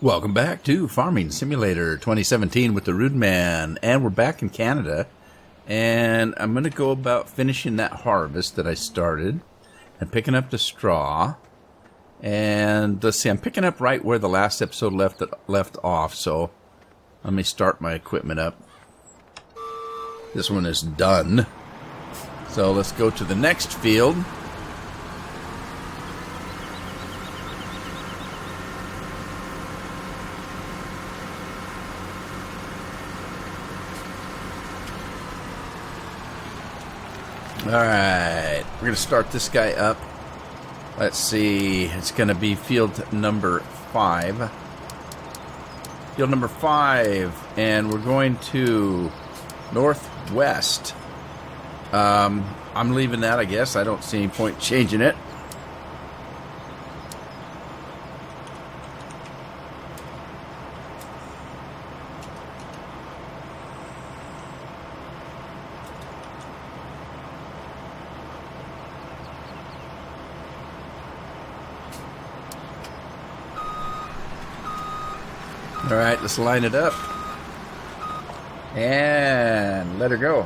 Welcome back to Farming Simulator 2017 with the Rude Man, and we're back in Canada, and I'm going to go about finishing that harvest that I started and picking up the straw. And let's see, I'm picking up right where the last episode left off, so let me start my equipment up. This one is done, so let's go to the next field. Alright, we're going to start this guy up. Let's see, it's going to be field number 5. Field number 5, and we're going to northwest. I'm leaving that, I guess. I don't see any point changing it. All right, let's line it up and let her go.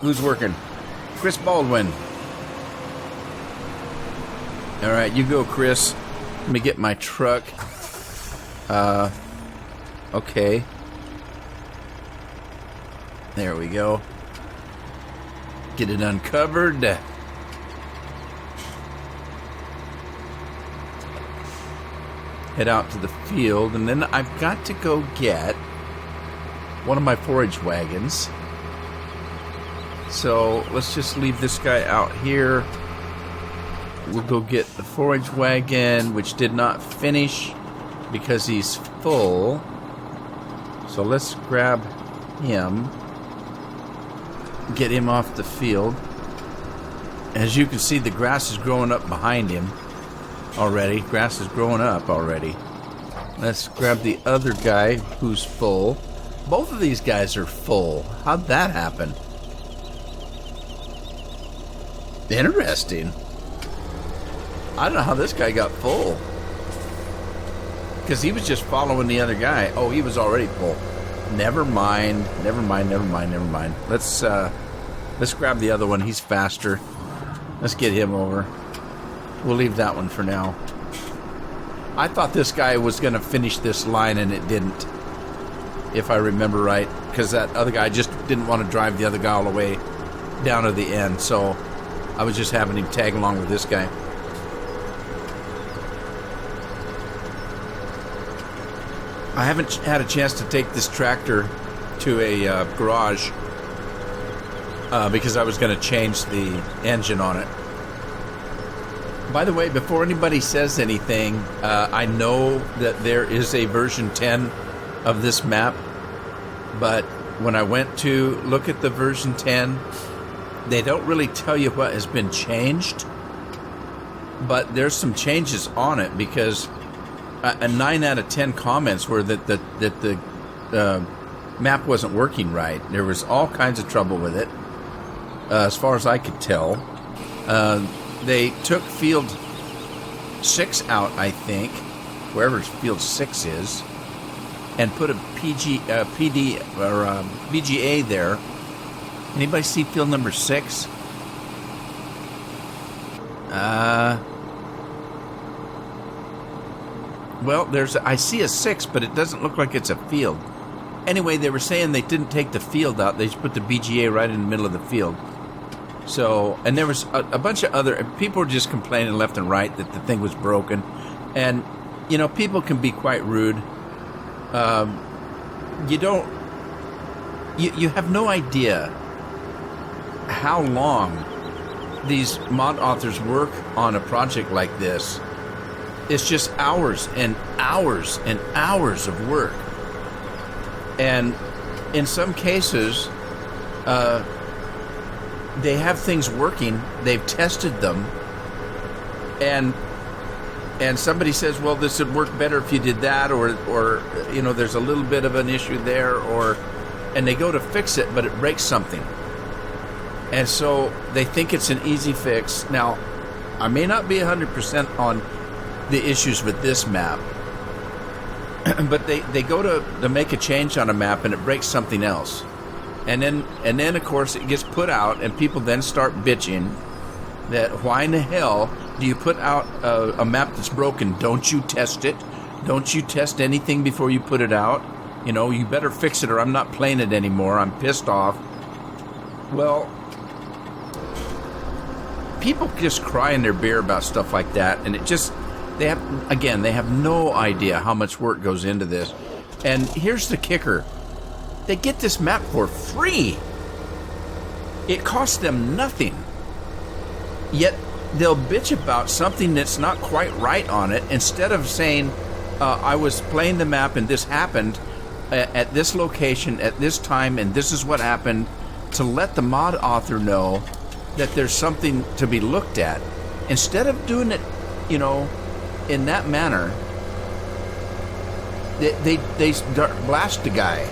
Who's working? Chris Baldwin. All right, you go, Chris. Let me get my truck. Okay. There we go. Get it uncovered. Head out to the field, and then I've got to go get one of my forage wagons. So let's just leave this guy out here. We'll go get the forage wagon, which did not finish because he's full. So let's grab him, get him off the field. As you can see, the grass is growing up behind him. Already. Grass is growing up already. Let's grab the other guy who's full. Both of these guys are full. How'd that happen? Interesting. I don't know how this guy got full. Because he was just following the other guy. Oh, he was already full. Never mind. Let's grab the other one. He's faster. Let's get him over. We'll leave that one for now. I thought this guy was going to finish this line, and it didn't, if I remember right, because that other guy just didn't want to drive the other guy all the way down to the end, so I was just having him tag along with this guy. I haven't had a chance to take this tractor to a garage because I was going to change the engine on it. By the way, before anybody says anything, I know that there is a version 10 of this map, but when I went to look at the version 10, they don't really tell you what has been changed, but there's some changes on it because 9 out of 10 comments were that the map wasn't working right. There was all kinds of trouble with it, as far as I could tell. They took field 6 out, I think, wherever field 6 is, and put a PD or BGA there. Anybody see field number 6? Well, I see a 6, but it doesn't look like it's a field. Anyway, they were saying they didn't take the field out. They just put the BGA right in the middle of the field. So, and there was a bunch of other people were just complaining left and right that the thing was broken, and you know, people can be quite rude. You have no idea how long these mod authors work on a project like this. It's just hours and hours and hours of work, and in some cases, they have things working, they've tested them, and somebody says, well, this would work better if you did that, or you know, there's a little bit of an issue there, and they go to fix it, but it breaks something. And so they think it's an easy fix. Now, I may not be 100% on the issues with this map. But they go to make a change on a map and it breaks something else. And then of course it gets put out and people then start bitching that why in the hell do you put out a map that's broken? Don't you test it? Don't you test anything before you put it out? You know, you better fix it or I'm not playing it anymore. I'm pissed off. Well, people just cry in their beer about stuff like that, and they have no idea how much work goes into this. And here's the kicker. They get this map for free. It costs them nothing. Yet they'll bitch about something that's not quite right on it instead of saying, I was playing the map and this happened at this location at this time and this is what happened, to let the mod author know that there's something to be looked at. Instead of doing it, you know, in that manner, they blast the guy.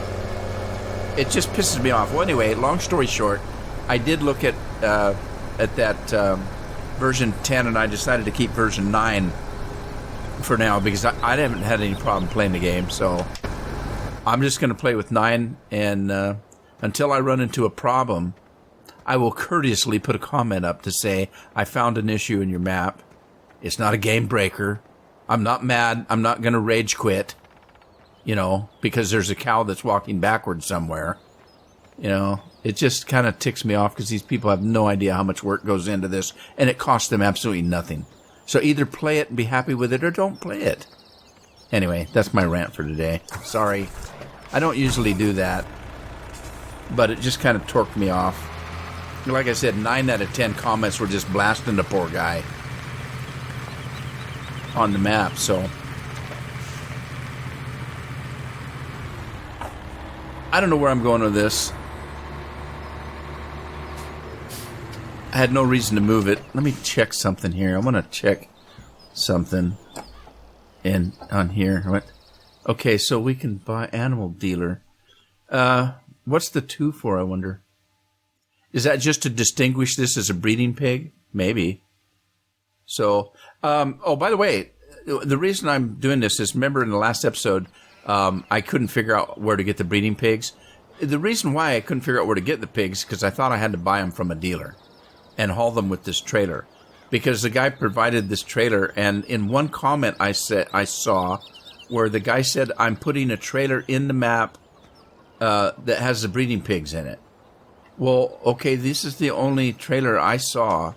It just pisses me off. Well, anyway, long story short, I did look at that version 10, and I decided to keep version 9 for now because I haven't had any problem playing the game. So I'm just going to play with 9, and until I run into a problem, I will courteously put a comment up to say, I found an issue in your map. It's not a game breaker. I'm not mad. I'm not going to rage quit, you know, because there's a cow that's walking backwards somewhere. You know, it just kind of ticks me off because these people have no idea how much work goes into this, and it costs them absolutely nothing. So either play it and be happy with it or don't play it. Anyway, that's my rant for today. Sorry. I don't usually do that, but it just kind of torqued me off. Like I said, 9 out of 10 comments were just blasting the poor guy on the map, so I don't know where I'm going with this. I had no reason to move it. Let me check something here. I want to check something on here. What? Okay, so we can buy animal dealer. What's the 2 for, I wonder? Is that just to distinguish this as a breeding pig? Maybe. So, oh, by the way, the reason I'm doing this is, remember in the last episode, I couldn't figure out where to get the breeding pigs. The reason why I couldn't figure out where to get the pigs because I thought I had to buy them from a dealer and haul them with this trailer, because the guy provided this trailer. And in one comment I saw where the guy said, I'm putting a trailer in the map that has the breeding pigs in it. Well, okay, this is the only trailer I saw,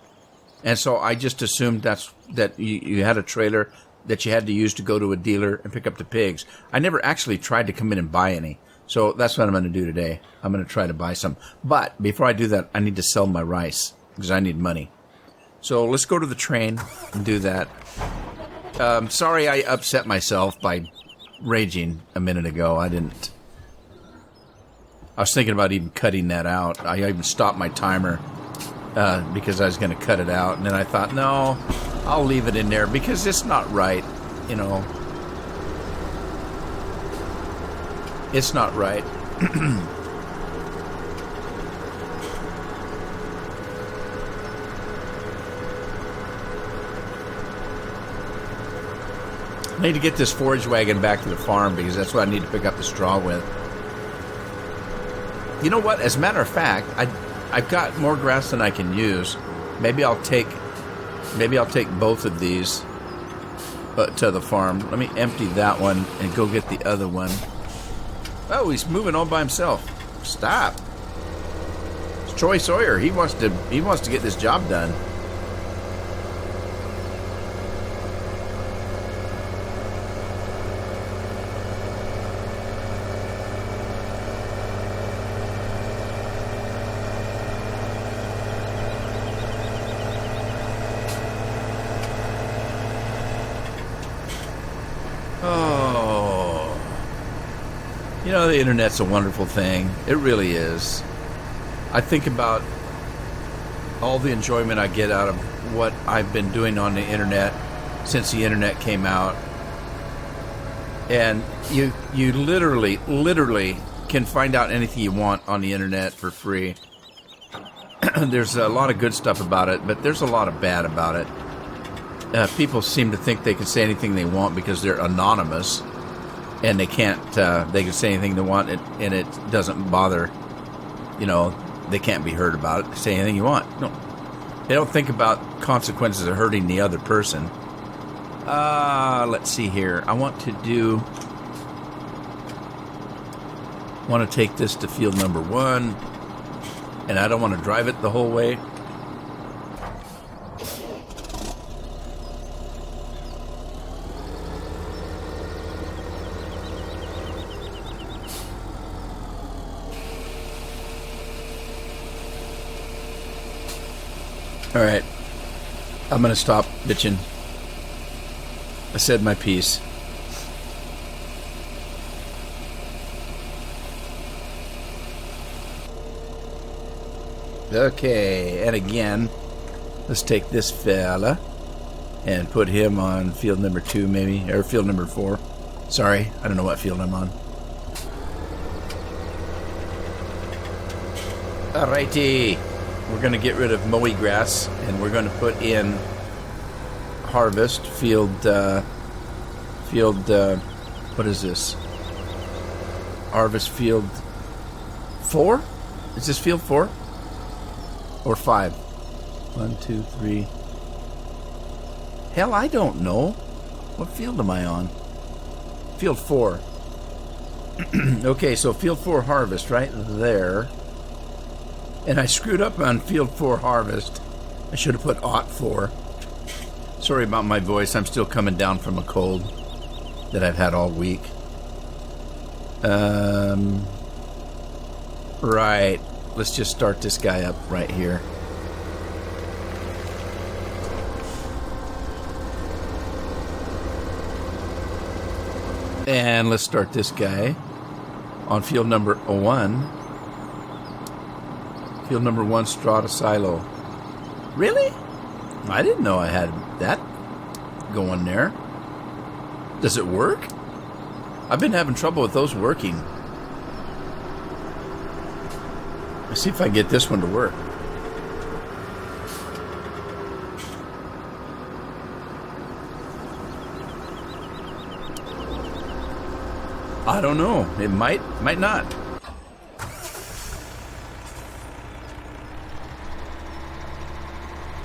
and so I just assumed that you had a trailer that you had to use to go to a dealer and pick up the pigs. I never actually tried to come in and buy any, so that's what I'm going to do today. I'm going to try to buy some. But before I do that, I need to sell my rice because I need money. So let's go to the train and do that. Sorry I upset myself by raging a minute ago. I was thinking about even cutting that out. I even stopped my timer because I was going to cut it out. And then I thought, no, I'll leave it in there because it's not right, you know. It's not right. I need to get this forage wagon back to the farm because that's what I need to pick up the straw with. You know what? As a matter of fact, I've got more grass than I can use. Maybe I'll take both of these to the farm. Let me empty that one and go get the other one. Oh, he's moving all by himself. Stop. It's Troy Sawyer. He wants to get this job done. You know, the internet's a wonderful thing. It really is. I think about all the enjoyment I get out of what I've been doing on the internet since the internet came out. And you literally can find out anything you want on the internet for free. There's a lot of good stuff about it, but there's a lot of bad about it. people seem to think they can say anything they want because they're anonymous, and they can't. They can say anything they want, and it doesn't bother. You know, they can't be heard about it. Say anything you want. No, they don't think about consequences of hurting the other person. Let's see here. I want to take this to field number 1, and I don't want to drive it the whole way. All right, I'm going to stop bitching. I said my piece. Okay, and again, let's take this fella and put him on field number 2, maybe, or field number 4. Sorry, I don't know what field I'm on. Alrighty, we're going to get rid of mowy grass, and we're going to put in harvest field. What is this? Harvest field 4? Is this field 4? Or 5? 1, 2, 3. Hell, I don't know. What field am I on? Field 4. Okay, so field 4 harvest right there. And I screwed up on field 4 harvest. I should have put aught 4. Sorry about my voice. I'm still coming down from a cold that I've had all week. Right. Let's just start this guy up right here. And let's start this guy on field number 1. Field number 1, straw to silo. Really? I didn't know I had that going there. Does it work? I've been having trouble with those working. Let's see if I can get this one to work. I don't know. It might not.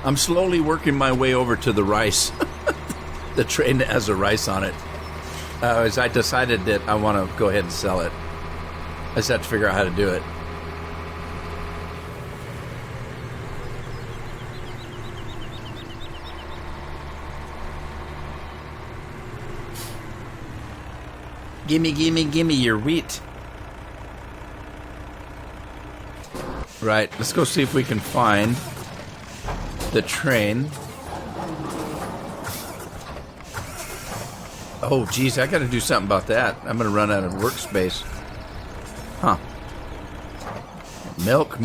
I'm slowly working my way over to the rice. The train that has the rice on it. As I decided that I want to go ahead and sell it. I just have to figure out how to do it. Gimme your wheat. Right, let's go see if we can find the train. Oh, geez, I gotta do something about that. I'm gonna run out of workspace. Huh. Milk.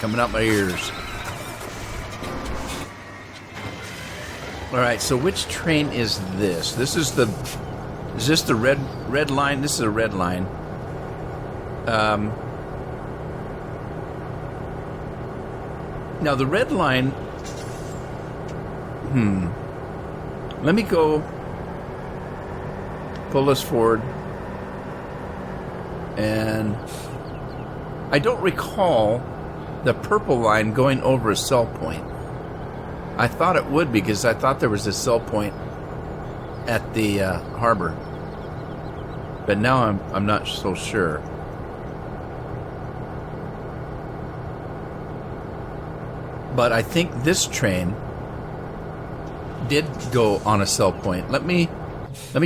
Coming out my ears. Alright, so which train is this? This is the... Is this the red line? This is a red line. Now the red line... Let me go... Pull this forward. And... I don't recall the purple line going over a sell point. I thought it would because I thought there was a sell point at the harbor. But now I'm not so sure. But I think this train did go on a sell point. Let me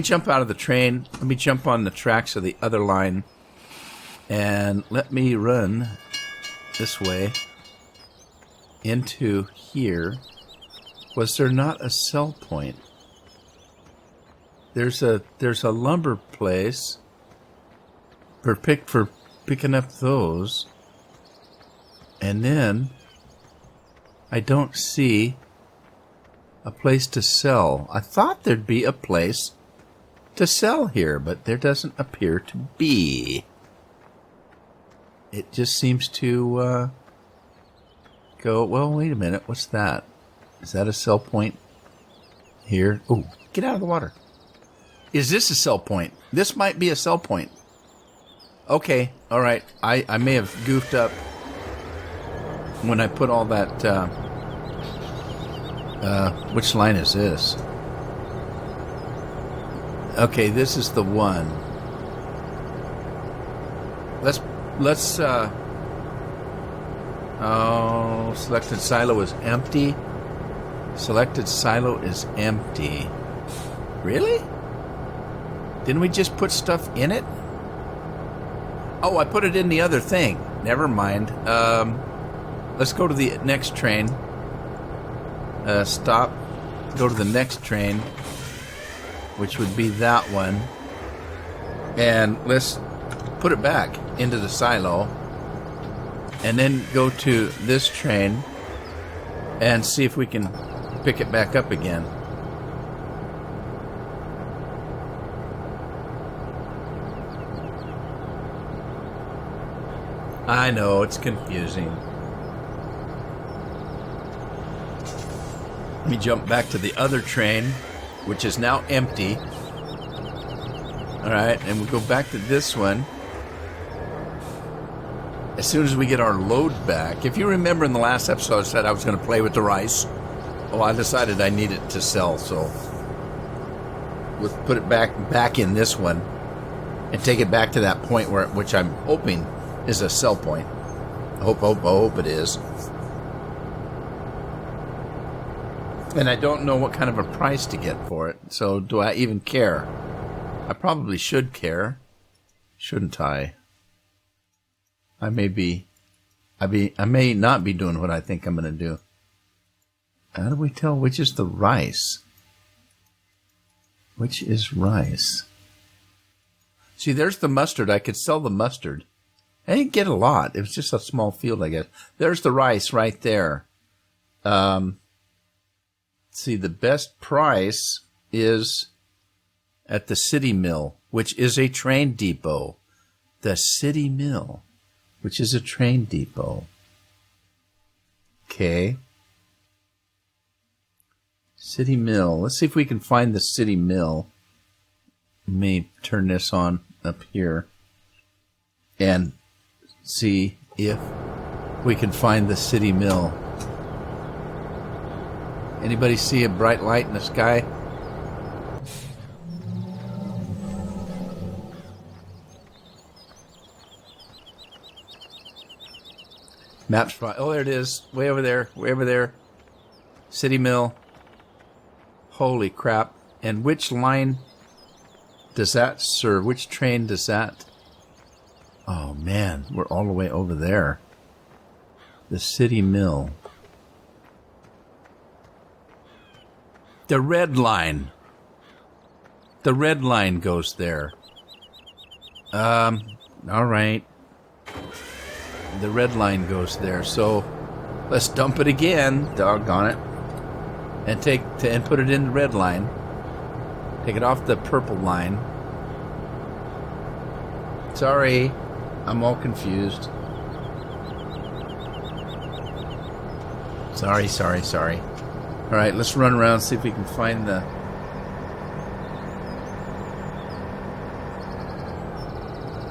jump out of the train. Let me jump on the tracks of the other line. And let me run this way into here. Was there not a sell point? There's a lumber place for picking up those, and then I don't see a place to sell. I thought there'd be a place to sell here, but there doesn't appear to be. It just seems to go. Well, wait a minute. What's that? Is that a sell point? Here. Oh, get out of the water. Is this a sell point? This might be a sell point. Okay, all right. I may have goofed up when I put all that. Which line is this? Okay, this is the one. Let's. Oh, selected silo is empty. Selected silo is empty. Really? Didn't we just put stuff in it? Oh, I put it in the other thing. Never mind. Let's go to the next train. Stop. Go to the next train, which would be that one. And let's put it back into the silo. And then go to this train and see if we can pick it back up again. I know, it's confusing. Let me jump back to the other train, which is now empty. Alright, and we'll go back to this one. As soon as we get our load back. If you remember in the last episode, I said I was going to play with the rice. Well, I decided I needed to sell, so let's put it back in this one and take it back to that point which I'm hoping is a sell point. I hope it is. And I don't know what kind of a price to get for it, so do I even care? I probably should care, shouldn't I? I may not be doing what I think I'm going to do. How do we tell which is the rice? Which is rice? See, there's the mustard. I could sell the mustard. I didn't get a lot. It was just a small field, I guess. There's the rice right there. See, the best price is at the city mill, which is a train depot. The city mill, which is a train depot. Okay. City mill. Let's see if we can find the city mill. Let me turn this on up here and see if we can find the city mill. Anybody see a bright light in the sky? Maps. Oh, there it is. Way over there. Way over there. City mill. Holy crap. And which line does that serve? Which train does that? Oh, man. We're all the way over there. The city mill. The red line. The red line goes there. All right. The red line goes there. So let's dump it again. Doggone it. And put it in the red line. Take it off the purple line. Sorry. I'm all confused. Sorry. All right, let's run around and see if we can find the...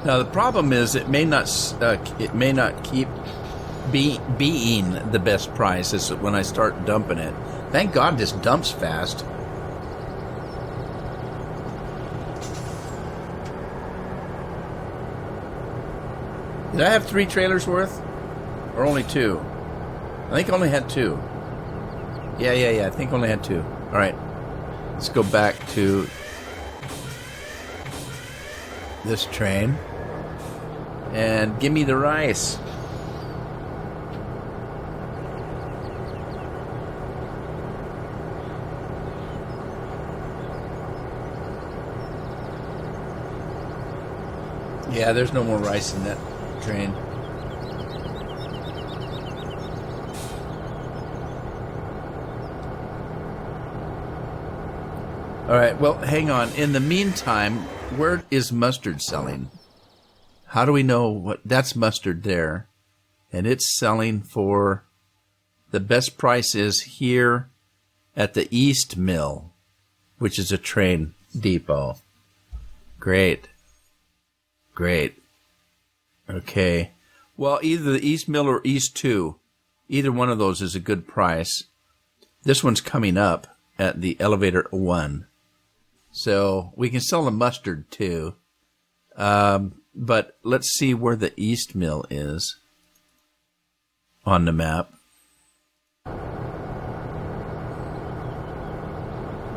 Now the problem is it may not keep being the best price as when I start dumping it. Thank God this dumps fast. Did I have 3 trailers worth? Or only 2? I think I only had 2. Yeah. I think I only had 2. All right. Let's go back to this train. And give me the rice. Yeah, there's no more rice in that train. All right, well, hang on. In the meantime, where is mustard selling? How do we know what... That's mustard there. And it's selling for... The best price is here at the East Mill. which is a train depot. Great. Great. Okay. Well, either the East Mill or East 2, either one of those is a good price. This one's coming up at the elevator 1. So we can sell the mustard too. But let's see where the East Mill is on the map.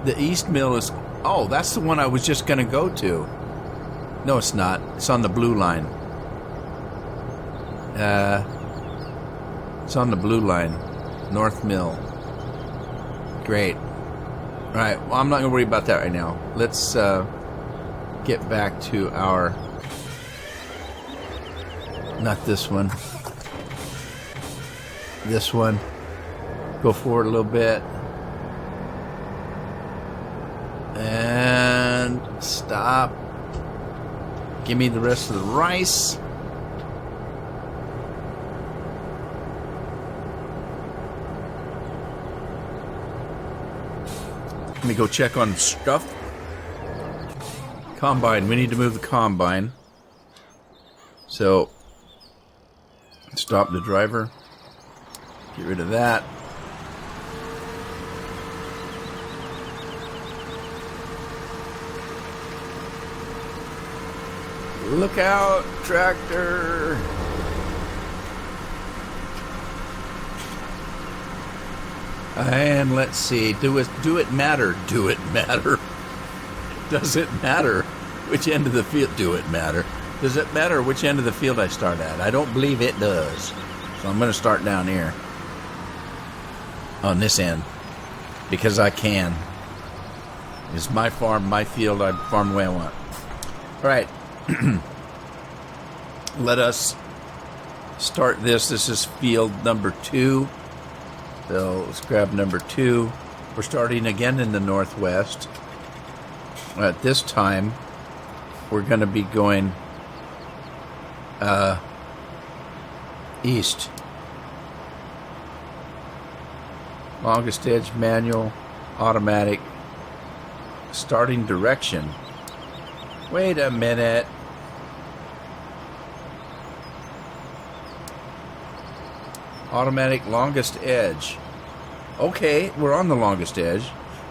The East Mill is... Oh, that's the one I was just going to go to. No, it's not. It's on the blue line. It's on the blue line. North Mill. Great. All right. Well, I'm not going to worry about that right now. Let's get back to our... Not this one. This one. Go forward a little bit. And stop. Give me the rest of the rice. Let me go check on stuff. Combine. We need to move the combine. So, stop the driver. Get rid of that. Look out, tractor. And let's see. Do it matter? Do it matter? Does it matter which end of the field? Do it matter? Does it matter which end of the field I start at? I don't believe it does. So I'm going to start down here. On this end. Because I can. It's my farm, my field. I farm the way I want. All right. Let us start this. This is field number 2. So let's grab number 2. We're starting again in the northwest. At this time, we're going to be going east. Longest edge, manual, automatic. Starting direction. Wait a minute. Automatic longest edge. Okay, we're on the longest edge.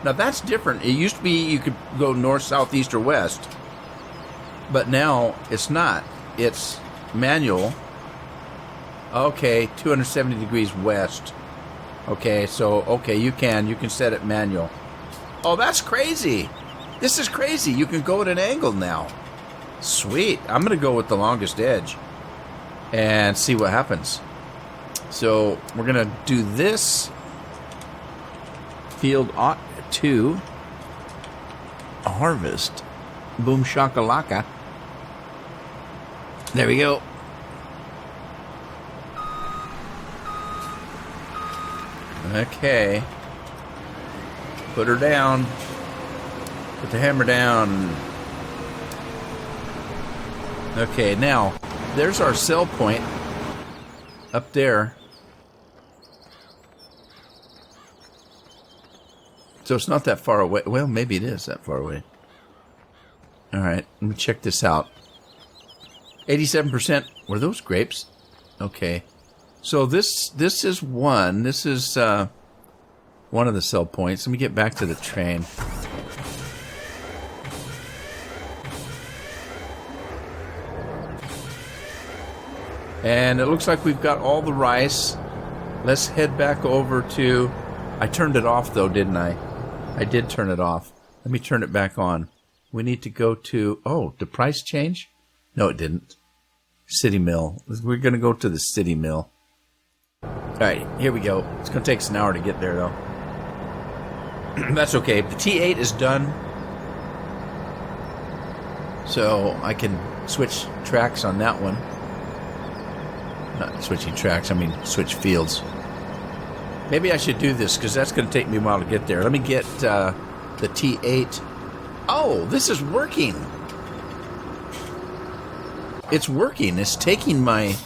Now that's different. It used to be you could go north, south, east, or west. But now it's not. It's manual. Okay, 270 degrees west. Okay, so, okay, you can set it manual. Oh, that's crazy. This is crazy. You can go at an angle now. Sweet. I'm going to go with the longest edge and see what happens. So we're going to do this. Field 2. Harvest. Boom shakalaka. There we go. Okay. Put her down. Put the hammer down. Okay, now, there's our sell point. Up there. So it's not that far away. Well, maybe it is that far away. Alright, let me check this out. 87%. Were those grapes? Okay. So this is one. This is one of the sell points. Let me get back to the train. And it looks like we've got all the rice. Let's head back over to... I turned it off, though, didn't I? I did turn it off. Let me turn it back on. We need to go to... Oh, the price change? No, it didn't. City Mill. We're going to go to the City Mill. All right, here we go. It's going to take us an hour to get there, though. That's okay. The T8 is done. So I can switch tracks on that one. Not switching tracks, I mean switch fields. Maybe I should do this, because that's going to take me a while to get there. Let me get the T8. Oh, this is working. It's working. It's taking my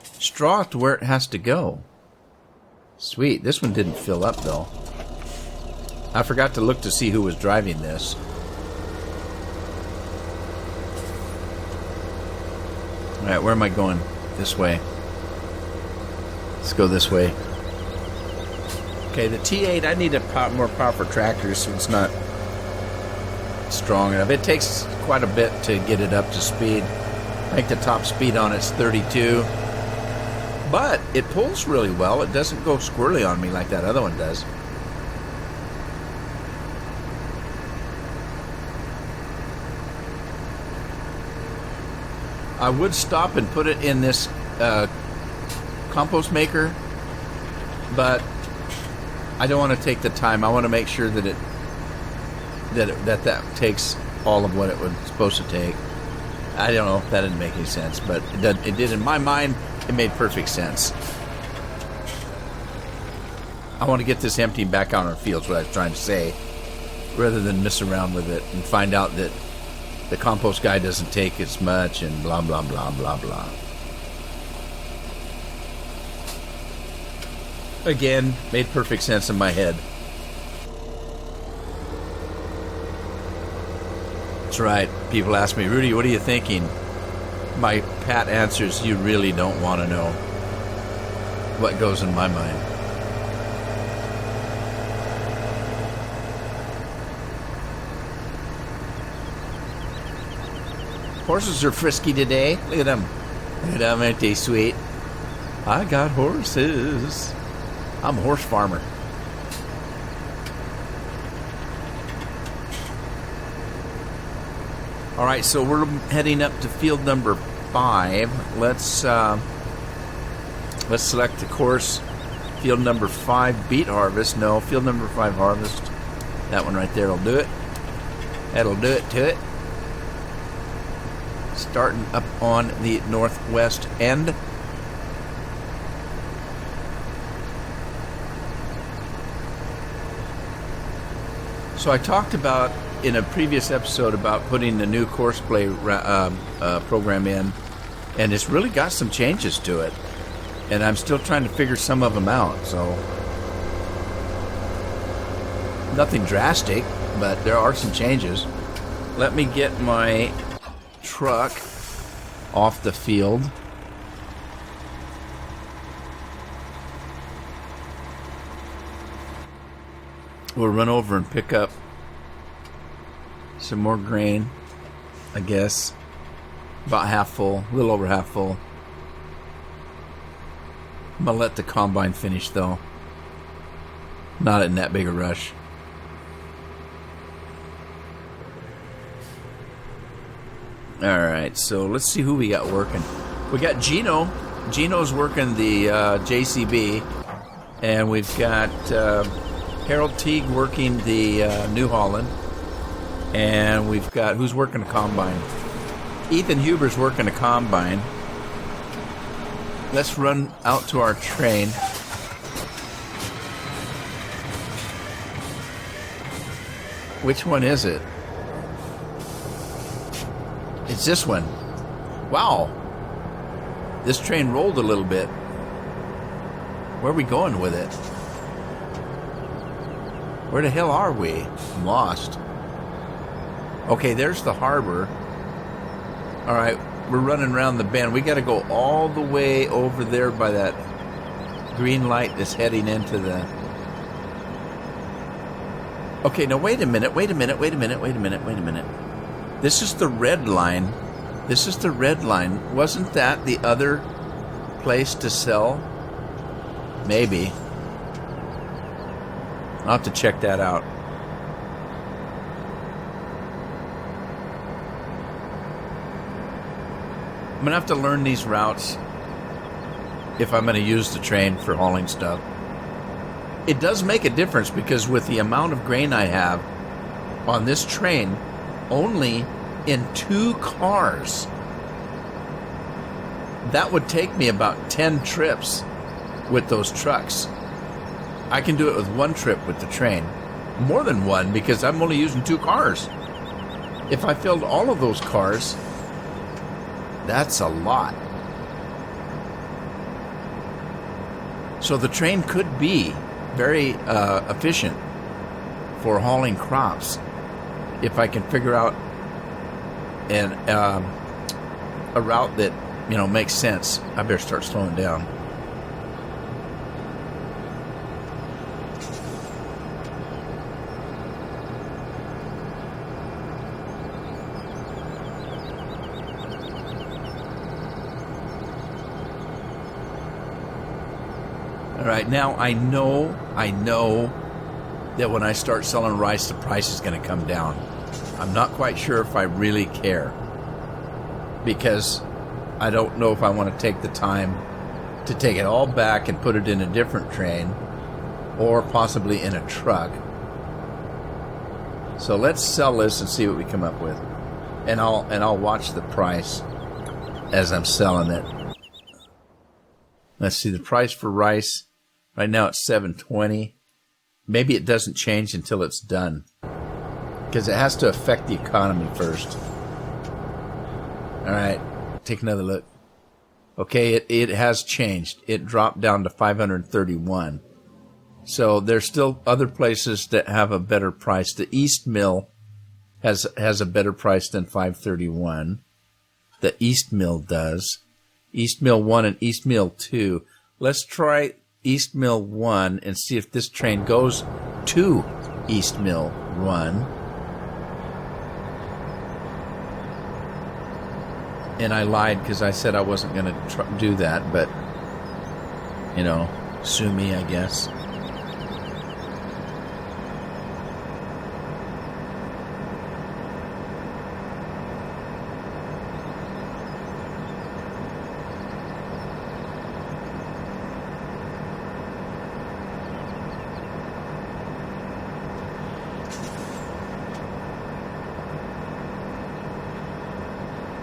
straw to where it has to go. Sweet. This one didn't fill up, though. I forgot to look to see who was driving this. Alright, where am I going? This way. Let's go this way. Okay, the T8, I need a more powerful tractor so it's not strong enough. It takes quite a bit to get it up to speed. I think the top speed on it's 32. But it pulls really well. It doesn't go squirrely on me like that other one does. I would stop and put it in this compost maker, but I don't want to take the time. I want to make sure that that takes all of what it was supposed to take. I don't know if that didn't make any sense, but it did in my mind. It made perfect sense. I want to get this empty back out on our fields, what I was trying to say, rather than mess around with it and find out that the compost guy doesn't take as much and blah, blah, blah, blah, blah. Again, made perfect sense in my head. That's right. People ask me, Rudy, what are you thinking? My pat answer is, you really don't want to know what goes in my mind. Horses are frisky today. Look at them. Look at them, aren't they sweet? I got horses. I'm a horse farmer. All right, so we're heading up to field number 5. Let's select the course. Field number 5, beet harvest. No, field number 5, harvest. That one right there will do it. That'll do it to it. Starting up on the northwest end. So I talked about in a previous episode about putting the new course play program in, and it's really got some changes to it, and I'm still trying to figure some of them out. So nothing drastic, but there are some changes. Let me get my truck off the field. We'll run over and pick up some more grain, I guess. About half full, a little over half full. I'm gonna let the combine finish though. Not in that big a rush. Alright, so let's see who we got working. We got Gino. Gino's working the JCB. And we've got Harold Teague working the New Holland. And we've got, who's working a combine? Ethan Huber's working a combine. Let's run out to our train. Which one is it? It's this one. Wow. This train rolled a little bit. Where are we going with it? Where the hell are we? I'm lost. Okay, there's the harbor. All right, we're running around the bend. We got to go all the way over there by that green light that's heading into the... Okay, now wait a minute. This is the red line. This is the red line. Wasn't that the other place to sell? Maybe. I'll have to check that out. I'm going to have to learn these routes if I'm going to use the train for hauling stuff. It does make a difference because with the amount of grain I have on this train, only in 2 cars, that would take me about 10 trips with those trucks. I can do it with 1 trip with the train. More than 1 because I'm only using 2 cars. If I filled all of those cars, that's a lot. So the train could be very efficient for hauling crops if I can figure out a route that, you know, makes sense. I better start slowing down. All right, now I know that when I start selling rice, the price is going to come down. I'm not quite sure if I really care, because I don't know if I want to take the time to take it all back and put it in a different train, or possibly in a truck. So let's sell this and see what we come up with, and I'll watch the price as I'm selling it. Let's see the price for rice. Right now it's $7.20. Maybe it doesn't change until it's done, because it has to affect the economy first. All right, take another look. Okay, it has changed. It dropped down to 531. So there's still other places that have a better price. The East Mill has a better price than 531. The East Mill does. East Mill 1 and East Mill 2. Let's try East Mill 1 and see if this train goes to East Mill 1. And I lied because I said I wasn't going to do that, but, you know, sue me, I guess.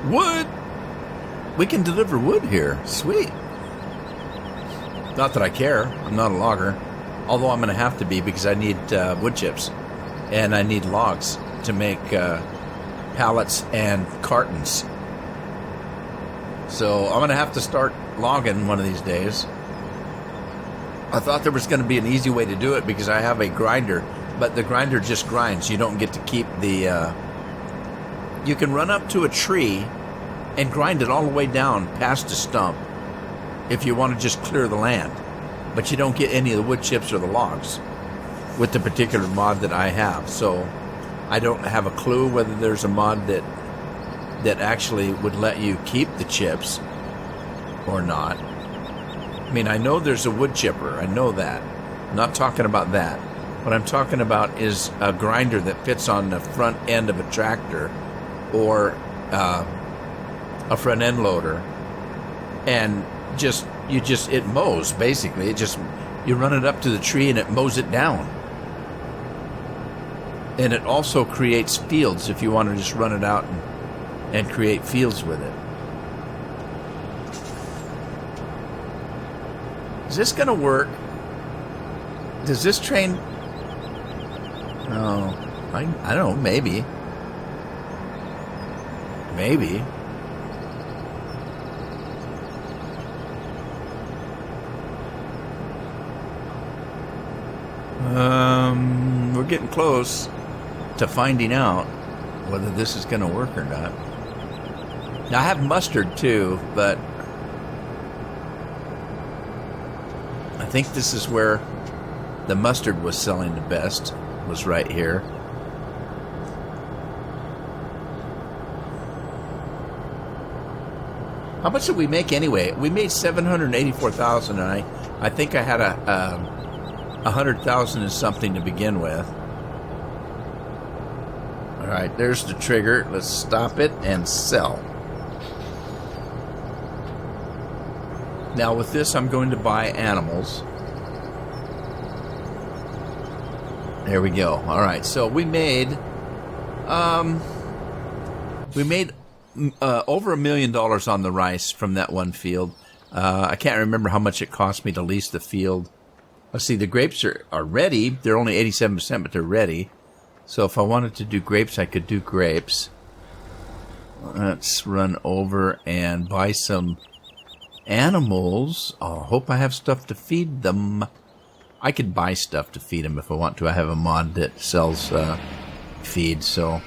Wood! We can deliver wood here. Sweet. Not that I care. I'm not a logger. Although I'm going to have to be, because I need wood chips. And I need logs to make pallets and cartons. So I'm going to have to start logging one of these days. I thought there was going to be an easy way to do it because I have a grinder. But the grinder just grinds. You don't get to keep the... You can run up to a tree and grind it all the way down past a stump if you want to just clear the land. But you don't get any of the wood chips or the logs with the particular mod that I have. So I don't have a clue whether there's a mod that actually would let you keep the chips or not. I mean, I know there's a wood chipper. I know that. I'm not talking about that. What I'm talking about is a grinder that fits on the front end of a tractor or a front end loader, and it mows, basically. You run it up to the tree and it mows it down. And it also creates fields if you want to just run it out and create fields with it. Is this going to work? Does this train... Oh, I don't know, maybe. Maybe. We're getting close to finding out whether this is going to work or not. Now, I have mustard too, but I think this is where the mustard was selling the best, was right here. How much did we make anyway? We made $784,000, and I think I had $100,000 and something to begin with. All right, there's the trigger. Let's stop it and sell. Now with this, I'm going to buy animals. There we go. All right, so we made over $1 million on the rice from that one field. I can't remember how much it cost me to lease the field. Let's see, the grapes are ready. They're only 87%, but they're ready. So if I wanted to do grapes, I could do grapes. Let's run over and buy some animals. Oh, I hope I have stuff to feed them. I could buy stuff to feed them if I want to. I have a mod that sells feed, so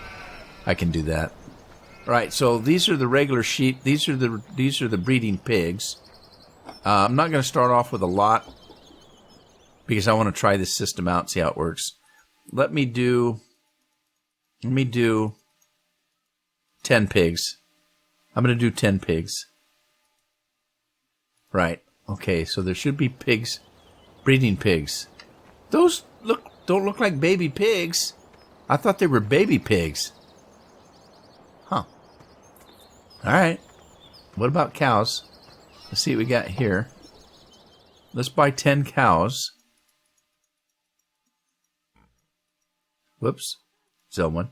I can do that. All right, so these are the regular sheep. These are the breeding pigs. I'm not going to start off with a lot because I want to try this system out and see how it works. Let me do 10 pigs. I'm going to do 10 pigs. Right. Okay, so there should be pigs, breeding pigs. Those don't look like baby pigs. I thought they were baby pigs. Huh. All right. What about cows? Let's see what we got here. Let's buy 10 cows. Whoops. Sell one.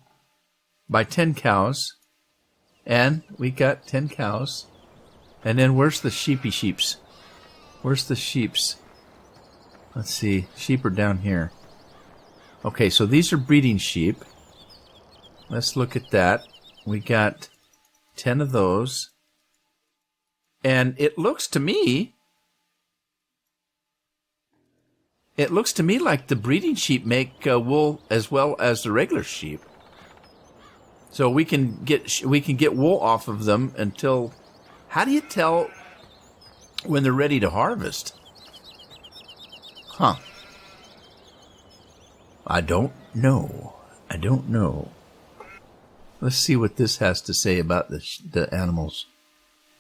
Buy 10 cows. And we got 10 cows. And then where's the sheeps? Where's the sheeps? Let's see. Sheep are down here. Okay, so these are breeding sheep. Let's look at that. We got 10 of those. And it looks to me like the breeding sheep make wool as well as the regular sheep. So we can get wool off of them until. How do you tell when they're ready to harvest? Huh. I don't know. Let's see what this has to say about the animals.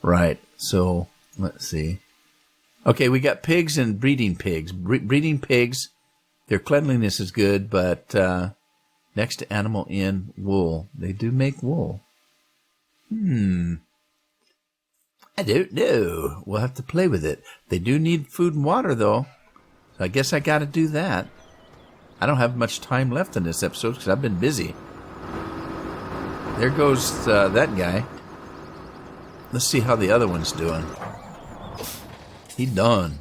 Right. So, let's see. Okay, we got pigs and breeding pigs. Breeding pigs, their cleanliness is good, but next to animal in wool. They do make wool. I don't know. We'll have to play with it. They do need food and water, though. So I guess I got to do that. I don't have much time left in this episode because I've been busy. There goes that guy. Let's see how the other one's doing. He done.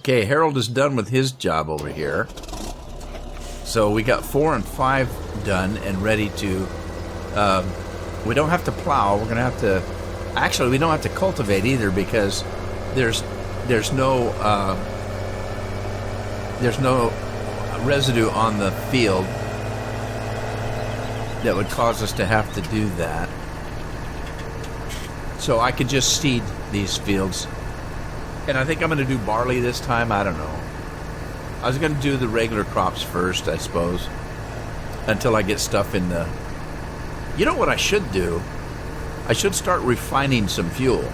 Okay, Harold is done with his job over here. So we got 4 and 5 done and ready to... we don't have to plow. We're going to have to... Actually, we don't have to cultivate either because there's no residue on the field that would cause us to have to do that. So I could just seed these fields. And I think I'm going to do barley this time. I don't know. I was going to do the regular crops first, I suppose, until I get stuff in the... You know what I should do? I should start refining some fuel.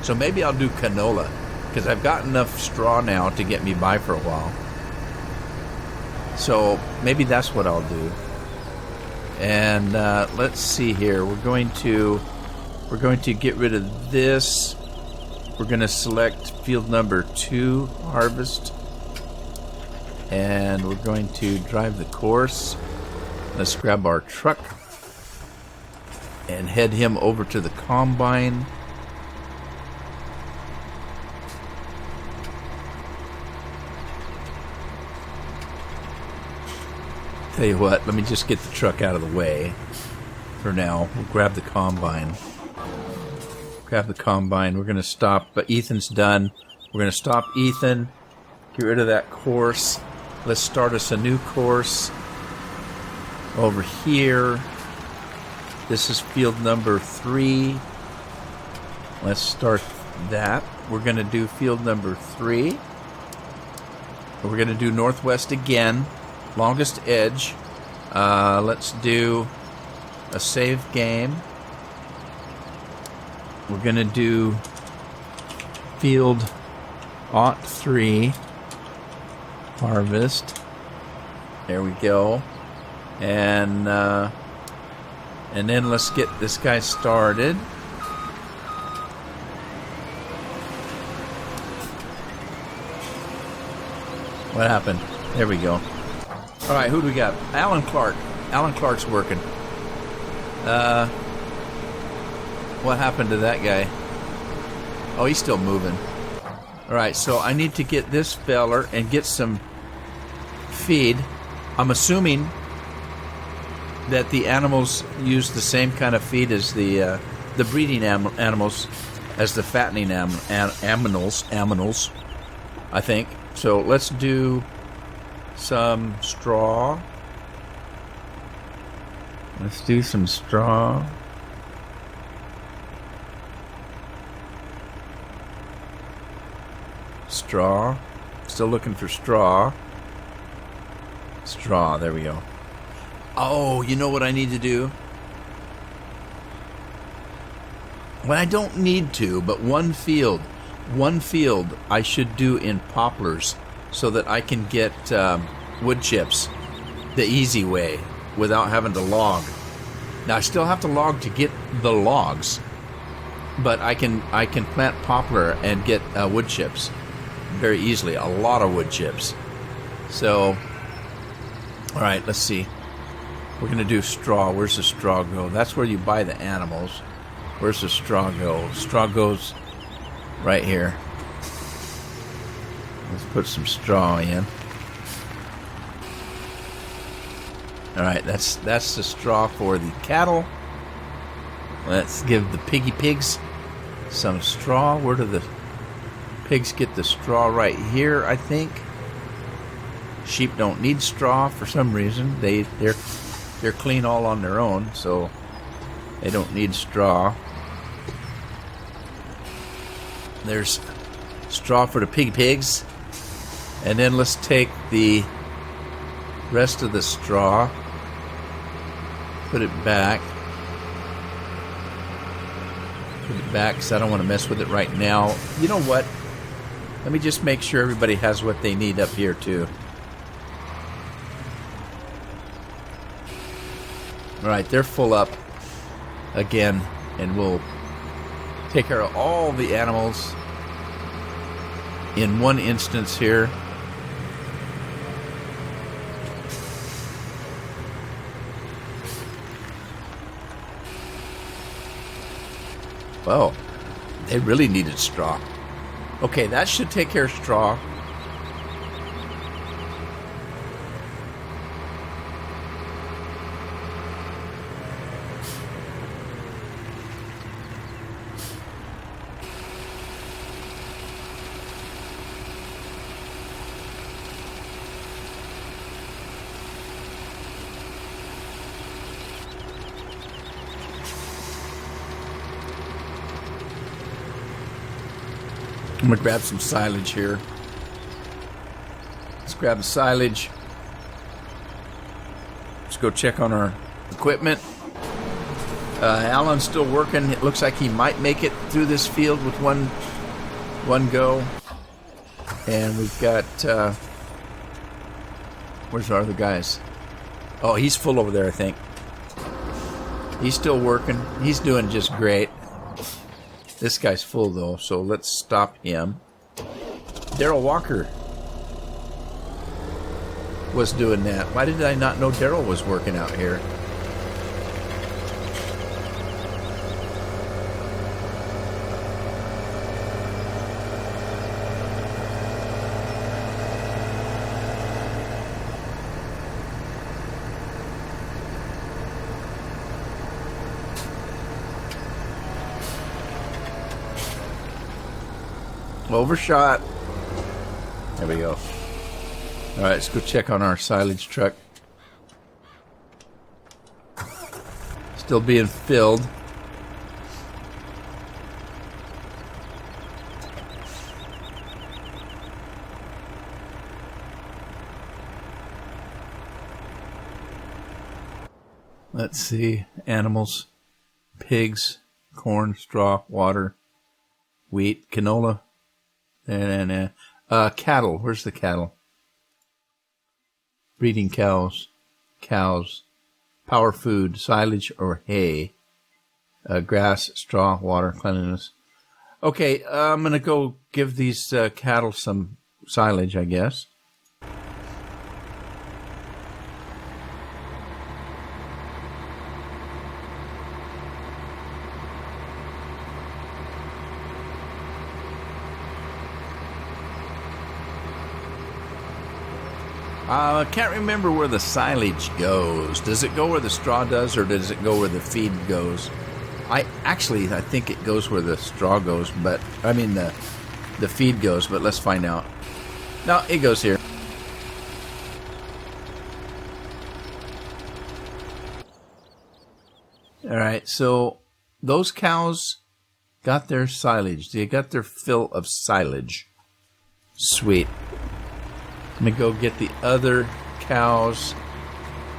So maybe I'll do canola, because I've got enough straw now to get me by for a while. So maybe that's what I'll do. And let's see here. We're going to get rid of this. We're going to select field number 2, harvest. And we're going to drive the course. Let's grab our truck and head him over to the combine. Tell you what, let me just get the truck out of the way for now. We'll grab the combine. Grab the combine. We're going to stop. Ethan's done. We're going to stop Ethan. Get rid of that course. Let's start us a new course over here. This is field number 3. Let's start that. We're going to do field number 3. We're going to do northwest again. Longest edge. Let's do a save game. We're going to do field 3. Harvest. There we go. And then let's get this guy started. What happened? There we go. All right, who do we got? Alan Clark. Alan Clark's working. What happened to that guy? Oh, he's still moving. All right, so I need to get this feller and get some feed. I'm assuming that the animals use the same kind of feed as the breeding animals, as the fattening animals. I think. So let's do some straw. Let's do some straw. Straw. Still looking for straw. Straw, there we go. Oh, you know what I need to do? Well, I don't need to, but one field I should do in poplars so that I can get wood chips the easy way without having to log. Now, I still have to log to get the logs, but I can plant poplar and get wood chips very easily. A lot of wood chips. So, all right, let's see. We're going to do straw. Where's the straw go? That's where you buy the animals. Where's the straw go? Straw goes right here. Let's put some straw in. All right, that's the straw for the cattle. Let's give the pigs some straw. Where do the pigs get the straw? Right here, I think. Sheep don't need straw for some reason. They're clean all on their own, so they don't need straw. There's straw for the pigs. And then let's take the rest of the straw, put it back. Put it back because I don't want to mess with it right now. You know what? Let me just make sure everybody has what they need up here too. Alright, they're full up again, and we'll take care of all the animals in one instance here. Well, they really needed straw. Okay, that should take care of straw. I'm going to grab some silage here. Let's grab the silage. Let's go check on our equipment. Alan's still working. It looks like he might make it through this field with one go. And we've got... where's our other guys? Oh, he's full over there, I think. He's still working. He's doing just great. This guy's full, though, so let's stop him. Daryl Walker was doing that. Why did I not know Daryl was working out here? Overshot. There we go. All right, let's go check on our silage truck. Still being filled. Let's see. Animals, pigs, corn, straw, water, wheat, canola. And cattle. Where's the cattle? Breeding cows. Power food, silage or hay. Grass, straw, water, cleanliness. Okay, I'm going to go give these cattle some silage, I guess. I can't remember where the silage goes. Does it go where the straw does, or does it go where the feed goes? I think it goes where the straw goes, but I mean the feed goes. But let's find out. No, it goes here. All right, so those cows got their silage. They got their fill of silage. Sweet. Let me go get the other cows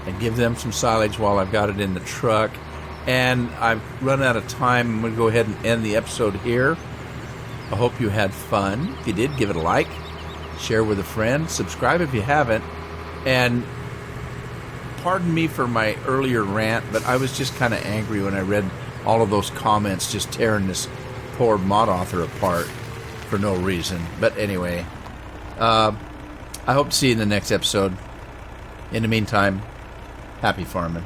and give them some silage while I've got it in the truck. And I've run out of time. I'm going to go ahead and end the episode here. I hope you had fun. If you did, give it a like. Share with a friend. Subscribe if you haven't. And pardon me for my earlier rant, but I was just kind of angry when I read all of those comments just tearing this poor mod author apart for no reason. But anyway, I hope to see you in the next episode. In the meantime, happy farming.